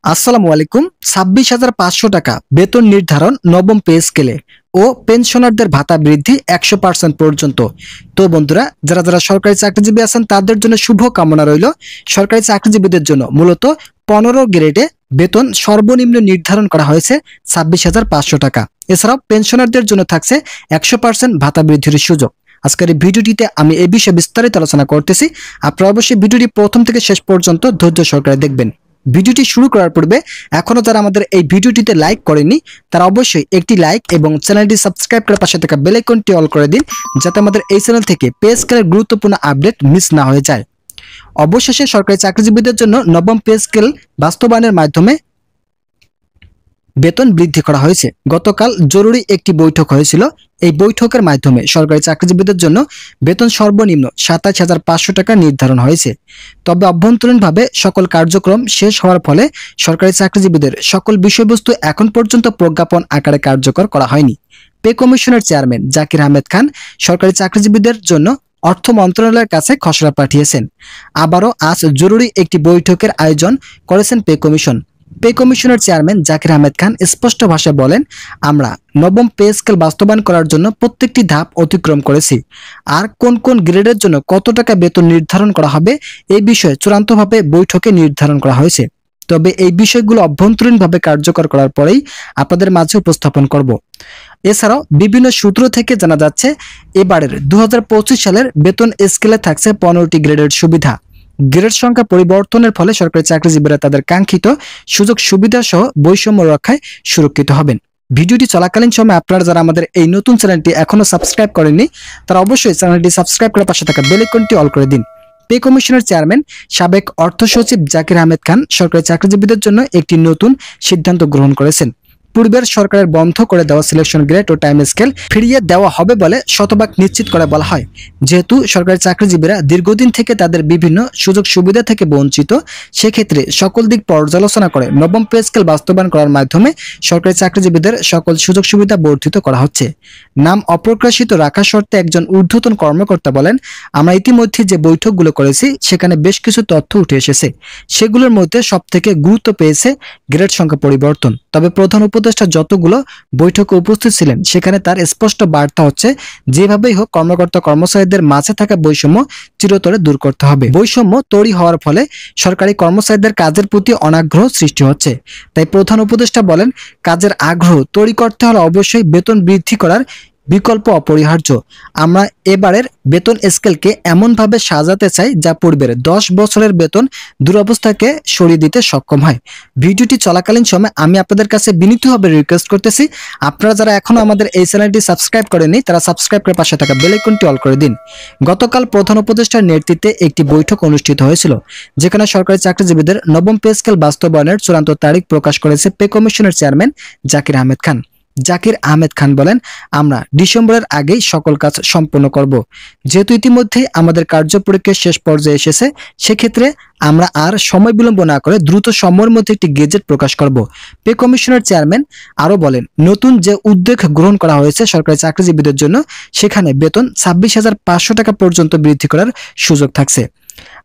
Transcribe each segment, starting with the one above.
আসসালামু আলাইকুম। 26,500 টাকা বেতন নির্ধারণ নবম পে স্কেলে ও পেনশনারদের ভাতা বৃদ্ধি 100% পর্যন্ত। তো বন্ধুরা, যারা যারা সরকারি চাকরিজীবী আছেন তাদের জন্য শুভ কামনা রইল। সরকারি চাকরিজীবীদের জন্য মূলত 15 গ্রেডে বেতন সর্বনিম্ন নির্ধারণ করা হয়েছে 26,500 টাকা। এছাড়াও পেনশনারদের জন্য থাকছে 100% ভাতা বৃদ্ধির সুযোগ। আজকের এই ভিডিওটিতে আমি এই বিষয়ে বিস্তারিত আলোচনা করতেছি। আপনারা অবশ্যই ভিডিওটি প্রথম থেকে শেষ পর্যন্ত ধৈর্য সহকারে দেখবেন। ভিডিওটি শুরু করার পূর্বে এখনো যারা আমাদের এই ভিডিওটিতে লাইক করেনি তারা অবশ্যই একটি লাইক এবং চ্যানেলটি সাবস্ক্রাইব করে পাশে থাকা বেল আইকনটি অল করে দিন, যাতে আমাদের এই চ্যানেল থেকে পে স্কেলের গুরুত্বপূর্ণ আপডেট মিস না হয়ে যায়। অবশেষে সরকারি চাকরিজীবীদের জন্য নবম পে স্কেল বাস্তবায়নের মাধ্যমে বেতন বৃদ্ধি করা হয়েছে। গতকাল জরুরি একটি বৈঠক হয়েছিল। এই বৈঠকের মাধ্যমে সরকারি চাকরিজীবীদের জন্য বেতন সর্বনিম্ন 27,500 টাকা নির্ধারণ হয়েছে। তবে অভ্যন্তরীণভাবে সকল কার্যক্রম শেষ হওয়ার ফলে সরকারি চাকরিজীবীদের সকল বিষয়বস্তু এখন পর্যন্ত প্রজ্ঞাপন আকারে কার্যকর করা হয়নি। পে কমিশনের চেয়ারম্যান জাকির আহমেদ খান সরকারি চাকরিজীবীদের জন্য অর্থ মন্ত্রণালয়ের কাছে খসড়া পাঠিয়েছেন। আবারও আজ জরুরি একটি বৈঠকের আয়োজন করেছেন পে কমিশন। পে কমিশনের চেয়ারম্যান জাকির আহমেদ খান স্পষ্ট ভাষায় বলেন, আমরা নবম পে স্কেল বাস্তবায়ন করার জন্য প্রত্যেকটি ধাপ অতিক্রম করেছি। আর কোন কোন গ্রেডের জন্য কত টাকা বেতন নির্ধারণ করা হবে এই বিষয়ে চূড়ান্তভাবে বৈঠকে নির্ধারণ করা হয়েছে। তবে এই বিষয়গুলো অভ্যন্তরীণভাবে কার্যকর করার পরেই আপনাদের মাঝে উপস্থাপন করব। এছাড়াও বিভিন্ন সূত্র থেকে জানা যাচ্ছে, এবারের 2025 সালের বেতন স্কেলে থাকছে 15টি গ্রেডের সুবিধা। গ্রেড সংখ্যা পরিবর্তনের ফলে সরকারি চাকরিজীবীরা তাদের কাঙ্ক্ষিত সুযোগ সুবিধা সহ বৈষম্য রক্ষায় সুরক্ষিত হবেন। ভিডিওটি চলাকালীন সময় আপনারা যারা আমাদের এই নতুন চ্যানেলটি এখনো সাবস্ক্রাইব করেননি তারা অবশ্যই চ্যানেলটি সাবস্ক্রাইব করে পাশে থাকা বেল আইকনটি অল করে দিন। পে কমিশনের চেয়ারম্যান সাবেক অর্থ সচিব জাকির আহমেদ খান সরকারি চাকরিজীবীদের জন্য একটি নতুন সিদ্ধান্ত গ্রহণ করেছেন। পূর্বের সরকারের বন্ধ করে দেওয়া সিলেকশন গ্রেড ও টাইম স্কেল ফিরিয়ে দেওয়া হবে বলে শতভাগ নিশ্চিত করে বলা হয়। যেহেতু সরকারি চাকরিজীবীরা দীর্ঘদিন থেকে তাদের বিভিন্ন সুযোগ সুবিধা থেকে বঞ্চিত, সেক্ষেত্রে সকল দিক পর্যালোচনা করে নবম পে স্কেল বাস্তবায়ন করার মাধ্যমে সরকারি চাকরিজীবীদের সকল সুযোগ সুবিধা বর্ধিত করা হচ্ছে। নাম অপ্রকাশিত রাখার শর্তে একজন ঊর্ধ্বতন কর্মকর্তা বলেন, আমরা ইতিমধ্যে যে বৈঠকগুলো করেছি সেখানে বেশ কিছু তথ্য উঠে এসেছে। সেগুলোর মধ্যে সবথেকে গুরুত্ব পেয়েছে গ্রেড সংখ্যা পরিবর্তন। তবে প্রধান উপদেষ্টা যতগুলো বৈঠকে উপস্থিত ছিলেন সেখানে তার স্পষ্ট বার্তা হচ্ছে, যেভাবেই হোক কর্মকর্তা কর্মচারীদের মাঝে থাকা বৈষম্য চিরতরে দূর করতে হবে। বৈষম্য তৈরি হওয়ার ফলে সরকারি কর্মচারীদের কাজের প্রতি অনাগ্রহ সৃষ্টি হচ্ছে। তাই প্রধান উপদেষ্টা বলেন, কাজের আগ্রহ তৈরি করতে হলে অবশ্যই বেতন বৃদ্ধি করার বিকল্প অপরিহার্য। আমরা এবারের বেতন স্কেলকে এমনভাবে সাজাতে চাই যা পূর্বের 10 বছরের বেতন দুরবস্থাকে সরিয়ে দিতে সক্ষম হয়। ভিডিওটি চলাকালীন সময় আমি আপনাদের কাছে বিনীতভাবে রিকোয়েস্ট করতেছি, আপনারা যারা এখনো আমাদের এই চ্যানেলটি সাবস্ক্রাইব করেননি তারা সাবস্ক্রাইব করে পাশে থাকা বেল আইকনটি অল করে দিন। গতকাল প্রধান উপদেষ্টার নেতৃত্বে একটি বৈঠক অনুষ্ঠিত হয়েছিল, যেখানে সরকারি চাকরিজীবীদের নবম পে স্কেল বাস্তবায়নের চূড়ান্ত তারিখ প্রকাশ করেছে পে কমিশনের চেয়ারম্যান জাকির আহমেদ খান। জাকির আহমেদ খান বলেন, আমরা ডিসেম্বরের আগেই সকল কাজ সম্পন্ন করব। যেহেতু ইতিমধ্যে আমাদের কার্যপ্রক্রিয়া শেষ পর্যায়ে এসেছে, সেক্ষেত্রে আমরা আর সময় বিলম্ব না করে দ্রুত সময়ের মধ্যে একটি গেজেট প্রকাশ করব। পে কমিশনের চেয়ারম্যান আরো বলেন, নতুন যে উদ্যোগ গ্রহণ করা হয়েছে সরকারি চাকরিজীবীদের জন্য, সেখানে বেতন 26,500 টাকা পর্যন্ত বৃদ্ধি করার সুযোগ থাকছে।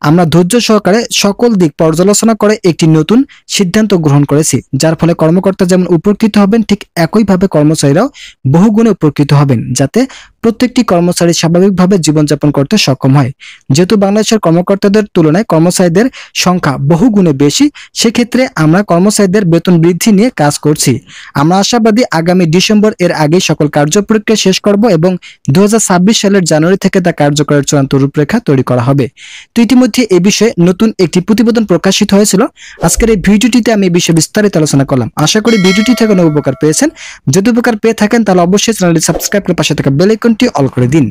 আমরা ধৈর্য সহকারে সকল দিক পর্যালোচনা করে একটি নতুন সিদ্ধান্ত গ্রহণ করেছি, যার ফলে কর্মকর্তা যেমন উপকৃত হবেন ঠিক একইভাবে কর্মচারীরাও বহুগুণে উপকৃত হবেন, যাতে প্রত্যেকটি কর্মচারী স্বাভাবিকভাবে জীবনযাপন করতে সক্ষম হয়। যেহেতু বাংলাদেশের কর্মকর্তাদের তুলনায় কর্মচারীদের সংখ্যা বহুগুণে বেশি, সেক্ষেত্রে আমরা কর্মচারীদের বেতন বৃদ্ধি নিয়ে কাজ করছি। আমরা আশাবাদী আগামী ডিসেম্বর এর আগেই সকল কার্যপ্রক্রিয়া শেষ করব এবং 2026 সালের জানুয়ারি থেকে তা কার্যকরের চূড়ান্ত রূপরেখা তৈরি করা হবে। তো ইতিমধ্যে এই বিষয়ে নতুন একটি প্রতিবেদন প্রকাশিত হয়েছিল। আজকের এই ভিডিওটিতে আমি এই বিষয়ে বিস্তারিত আলোচনা করলাম। আশা করি ভিডিওটি থেকে অনেক উপকার পেয়েছেন। যদি উপকার পেয়ে থাকেন তাহলে অবশ্যই চ্যানেলটি সাবস্ক্রাইব করে পাশে থাকা বেল আইকনটি অল করে দিন।